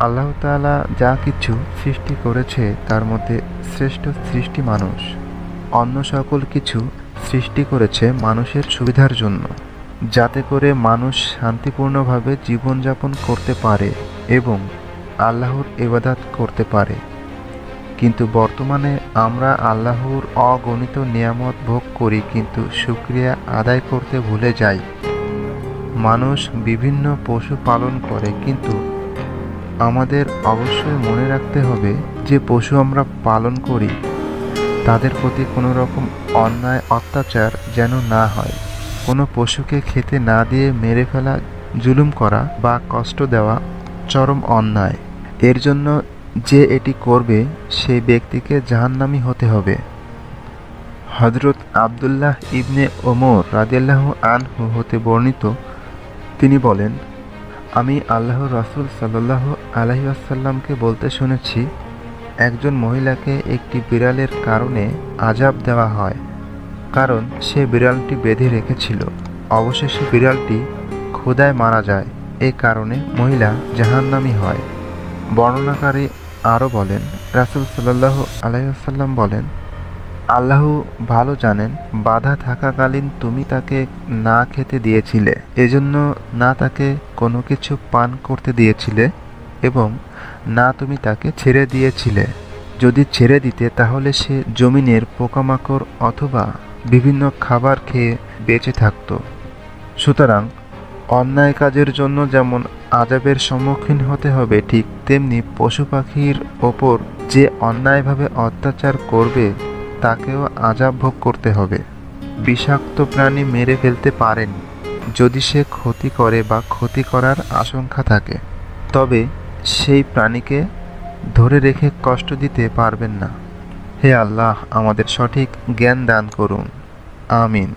আল্লাহ তাআলা যা কিছু সৃষ্টি করেছে তার মধ্যে শ্রেষ্ঠ সৃষ্টি মানুষ। অন্য সকল কিছু সৃষ্টি করেছে মানুষের সুবিধার জন্য, যাতে করে মানুষ শান্তিপূর্ণভাবে জীবনযাপন করতে পারে এবং আল্লাহর ইবাদত করতে পারে। কিন্তু বর্তমানে আমরা আল্লাহর অগণিত নিয়ামত ভোগ করি কিন্তু শুকরিয়া আদায় করতে ভুলে যাই। মানুষ বিভিন্ন পশু পালন করে, কিন্তু আমাদের অবশ্যই মনে রাখতে হবে যে পশু আমরা পালন করি তাদের প্রতি কোনো রকম অন্যায় অত্যাচার যেন না হয়। কোনো পশুকে খেতে না দিয়ে মেরে ফেলা, জুলুম করা বা কষ্ট দেওয়া চরম অন্যায়। এর জন্য যে এটি করবে সেই ব্যক্তিকে জাহান্নামী হতে হবে। হযরত আবদুল্লাহ ইবনে ওমর রাদিয়াল্লাহু আনহু হতে বর্ণিত, তিনি বলেন, আমি আল্লাহর রাসূল সাল্লাল্লাহু আলাইহি ওয়াসাল্লামকে বলতে শুনেছি, একজন মহিলাকে একটি বিড়ালের কারণে আযাব দেওয়া হয়, কারণ সে বিড়ালটি বেঁধে রেখেছিল। অবশেষে বিড়ালটি ক্ষুধায় মারা যায়। এ কারণে মহিলা জাহান্নামী হয়। বর্ণনাকারী আরও বলেন, রাসূল সাল্লাল্লাহু আলাইহি ওয়াসাল্লাম বলেন, আল্লাহ ভালো জানেন, বাধা থাকাকালীন তুমি তাকে না খেতে দিয়েছিলে, এজন্য না তাকে কোনো কিছু পান করতে দিয়েছিলে এবং না তুমি তাকে ছেড়ে দিয়েছিলে। যদি ছেড়ে দিতে তাহলে সে জমিনের পোকামাকড় অথবা বিভিন্ন খাবার খেয়ে বেঁচে থাকত। সুতরাং অন্যায় কাজের জন্য যেমন আযাবের সম্মুখীন হতে হবে, ঠিক তেমনি পশু পাখির ওপর যে অন্যায়ভাবে অত্যাচার করবে তাকেও আযাব ভোগ করতে হবে। বিষাক্ত প্রাণী মেরে ফেলতে পারেন যদি সে ক্ষতি করে বা ক্ষতি করার আশঙ্কা থাকে, তবে সেই প্রাণীকে ধরে রেখে কষ্ট দিতে পারবেন না। হে আল্লাহ, আমাদের সঠিক জ্ঞান দান করুন। আমিন।